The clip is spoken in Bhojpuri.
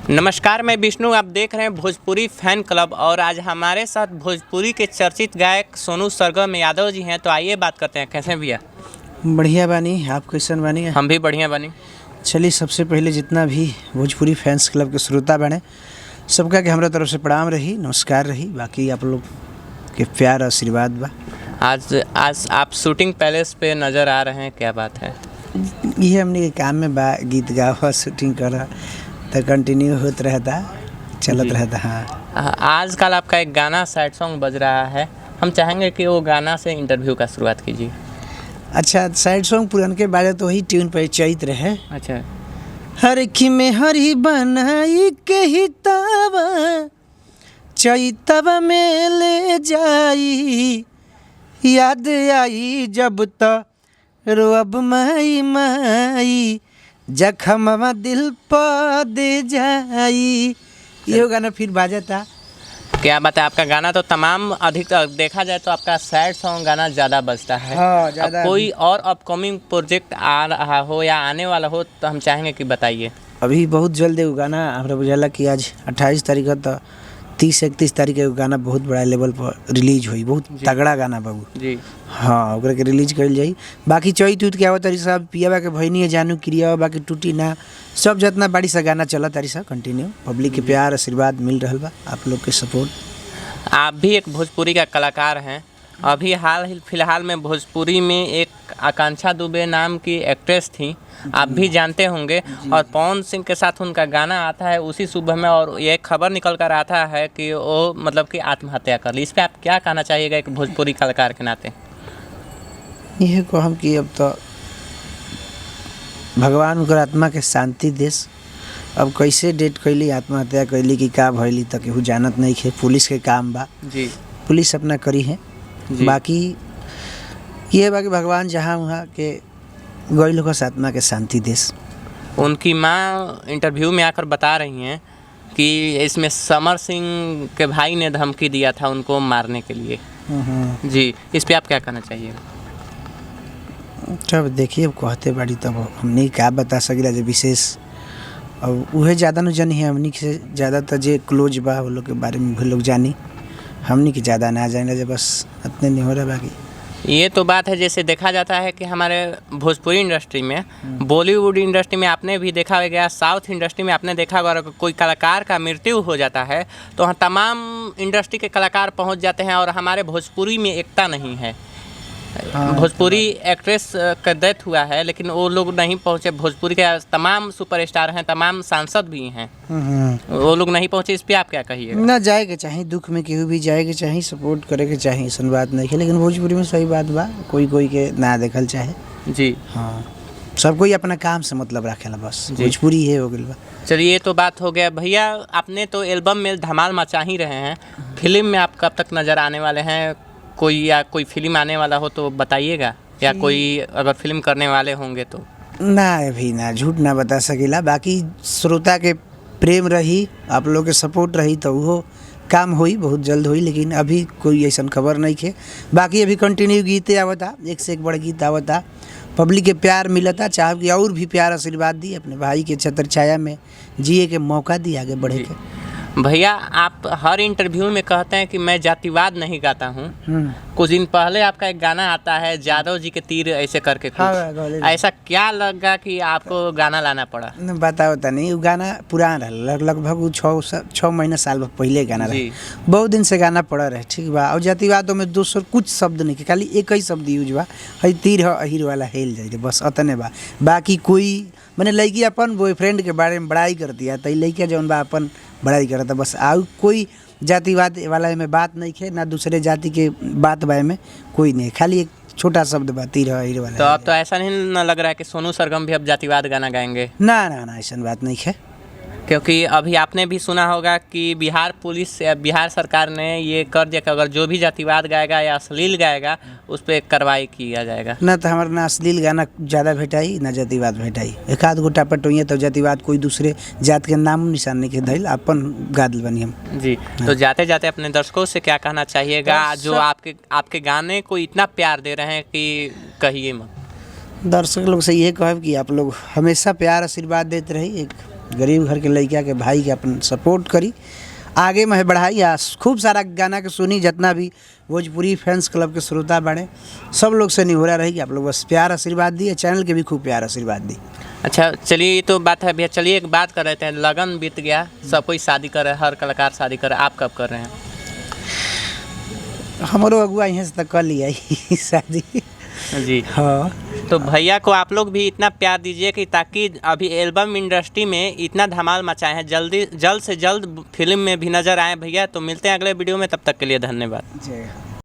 नमस्कार, मैं विष्णु। आप देख रहे हैं भोजपुरी फैन क्लब और आज हमारे साथ भोजपुरी के चर्चित गायक सोनू सरगम यादव जी हैं। तो आइए बात करते हैं। कैसे हैं भैया? बढ़िया बानी। आप कैसन बानी? हम भी बढ़िया बनी। चलिए, सबसे पहले जितना भी भोजपुरी फैंस क्लब के श्रोता बने सबका के हमारा तरफ से प्रणाम रही, नमस्कार रही। बाकी आप लोग के प्यार आशीर्वाद बा। आज आप शूटिंग पैलेस पे नज़र आ रहे हैं, क्या बात है? ये हमने के काम में बा, गीत गावा शूटिंग करा तो कंटिन्यू होत रहता, चलत रहता। हाँ, आजकल आपका एक गाना सैड सॉन्ग बज रहा है, हम चाहेंगे कि वो गाना से इंटरव्यू का शुरुआत कीजिए। अच्छा, सैड सॉन्ग पुरान के बारे तो वही ट्यून पर चैत रहे। अच्छा। हर की में हरी बनाई के ही तावा चैतवा में ले जाई, याद आई जब तक रोब माई माई, जखमवा दिल पर दे जाई। ये गाना फिर बाजता। क्या बात है, आपका गाना तो तमाम अधिक देखा जाए तो आपका सैड सॉन्ग गाना ज़्यादा बजता है। हाँ, ज़्यादा। कोई और अपकमिंग प्रोजेक्ट आ रहा हो या आने वाला हो तो हम चाहेंगे कि बताइए। अभी बहुत जल्द वो गाना हमरा बुझाला कि आज 28 तारीख तो 30-31 तारीख के गाना बहुत बड़ा लेवल पर रिलीज हुई। बहुत तगड़ा गाना बाबू जी। हाँ, ओकरा के रिलीज कल जाई। बाकी चैत उत के आवत तारी साहब, पियावा के भैनी जानू क्रिया, बाकी टूटी ना, सब जितना बड़ी सा गाना चला तारी सा कंटिन्यू। पब्लिक के प्यार आशीर्वाद मिल रहा बा, आप लोग के सपोर्ट। आप भी एक भोजपुरी का कलाकार हैं। अभी हाल फिलहाल में भोजपुरी में एक आकांक्षा दुबे नाम की एक्ट्रेस थी, आप भी जानते होंगे, और पवन सिंह के साथ उनका गाना आता है उसी सुबह में, और ये खबर निकल कर आता है कि वो मतलब कि आत्महत्या कर ली। इस पर आप क्या कहना चाहिएगा एक भोजपुरी कलाकार के नाते? यह को हम कि अब तो भगवान उनकर आत्मा के शांति देस। अब कैसे डेट कैली, आत्महत्या कैली कि का भैली तक केहू जानत नहीं है। पुलिस के काम बा जी, पुलिस अपना करी है। बाकी ये बाकी भगवान जहाँ वहाँ के गई लोग आत्मा के शांति देश। उनकी माँ इंटरव्यू में आकर बता रही हैं कि इसमें समर सिंह के भाई ने धमकी दिया था उनको मारने के लिए। जी, इस पे आप क्या कहना चाहिए? तब देखिए, अब कहते बाड़ी तब हमने क्या बता सकेला जो विशेष। अब वह ज़्यादा न जानी है, हमनी से ज़्यादा तो जे क्लोज बा वो लोग के बारे में भी लोग जानी, हमनी के ज़्यादा ना जाने जो बस इतने नहीं हो रहा। बाकी ये तो बात है, जैसे देखा जाता है कि हमारे भोजपुरी इंडस्ट्री में, बॉलीवुड इंडस्ट्री में आपने भी देखा होगा, साउथ इंडस्ट्री में आपने देखा होगा, कोई कलाकार का मृत्यु हो जाता है तो वहाँ तमाम इंडस्ट्री के कलाकार पहुँच जाते हैं और हमारे भोजपुरी में एकता नहीं है। भोजपुरी एक्ट्रेस का डेथ हुआ है लेकिन वो लोग नहीं पहुँचे। भोजपुरी के तमाम सुपरस्टार हैं, तमाम सांसद भी हैं, वो लोग नहीं पहुँचे। इस पर आप क्या कहिए? ना जाएगा चाहिए, दुख में केहू भी जाएगा चाहिए, सपोर्ट करे के चाहिए, ऐसा बात नहीं है। लेकिन भोजपुरी में सही बात बा, कोई के ना देखल चाहे। जी हाँ, सब कोई अपना काम से मतलब रखेला, बस भोजपुरी है हो गई बा। चलिए, ये तो बात हो गया। भैया, आपने तो एल्बम में धमाल मचा ही रहे हैं, फिल्म में आप कब तक नज़र आने वाले हैं? कोई फिल्म आने वाला हो तो बताइएगा, या कोई अगर फिल्म करने वाले होंगे तो? ना अभी ना, झूठ ना बता सकेला। बाकी श्रोता के प्रेम रही, आप लोग के सपोर्ट रही तो वो काम हुई, बहुत जल्द हुई। लेकिन अभी कोई ऐसा खबर नहीं है। बाकी अभी कंटिन्यू गीतें आवता, एक से एक बड़ा गीत आवता, पब्लिक के प्यार मिलता। चाहे कि और भी प्यार आशीर्वाद दी, अपने भाई के छत्र छाया में जिए के मौका दी, आगे बढ़े के। भैया, आप हर इंटरव्यू में कहते हैं कि मैं जातिवाद नहीं गाता हूँ। कुछ दिन पहले आपका एक गाना आता है, जादव जी के तीर ऐसे करके कुछ। हाँ, ऐसा क्या लगा कि आपको गाना लाना पड़ा? बताओ नहीं, वो गाना पुराना रहा, लगभग 6 महीना साल पहले गाना रहा। बहुत दिन से गाना पड़ा रहे, ठीक बा। और जातिवाद में दूसर कुछ शब्द नहीं, खाली एक ही शब्द यूज बा, हई तीर अहिर वाला हेल जाए, बस अतने बा। बाकी कोई मैंने लड़की अपन बॉयफ्रेंड के बारे में बड़ाई कर दिया, तो लड़का जौन बा अपन बड़ाई करता, बस। आउ कोई जातिवाद वाला में बात नहीं है, ना दूसरे जाति के बात बारे में कोई नहीं, खाली एक छोटा शब्द बात तीर वाला। तो अब तो ऐसा नहीं ना लग रहा है कि सोनू सरगम भी अब जातिवाद गाना गाएंगे? ना ना ना, ऐसा बात नहीं है। क्योंकि अभी आपने भी सुना होगा कि बिहार पुलिस या बिहार सरकार ने ये कर दिया कि अगर जो भी जातिवाद गाएगा या अश्लील गाएगा उस पर कार्रवाई किया जाएगा। ना तो हमारा ना अश्लील गाना ज़्यादा भेटाई, ना जातिवाद भेटाई। एक आध गोटा पटोइए तो जातिवाद कोई दूसरे जात के नाम निशान नहीं के धैल, अपन गादल बनी हम। जी, तो जाते जाते अपने दर्शकों से क्या कहना चाहिएगा जो आपके गाने को इतना प्यार दे रहे हैं कि कहिए मत? दर्शक लोग से ये कहे कि आप लोग हमेशा प्यार आशीर्वाद देते रही। एक गरीब घर के लड़का के भाई के अपन सपोर्ट करी, आगे में बढ़ाई आ खूब सारा गाना के सुनी। जितना भी भोजपुरी फैंस क्लब के श्रोता बने सब लोग से निहोरा रही कि आप लोग बस प्यार आशीर्वाद दिए, चैनल के भी खूब प्यार आशीर्वाद दी। अच्छा चलिए, ये तो बात है भैया। चलिए एक बात कर रहे थे, लगन बीत गया, सब कोई शादी कर रहे हैं, हर कलाकार शादी कर रहे हैं, आप कब कर रहे हैं? हमारो अगुआ यहाँ से तक कर लिया शादी। जी हाँ, तो भैया को आप लोग भी इतना प्यार दीजिए कि ताकि अभी एल्बम इंडस्ट्री में इतना धमाल मचाए हैं, जल्द से जल्द फिल्म में भी नज़र आए भैया। तो मिलते हैं अगले वीडियो में, तब तक के लिए धन्यवाद। जय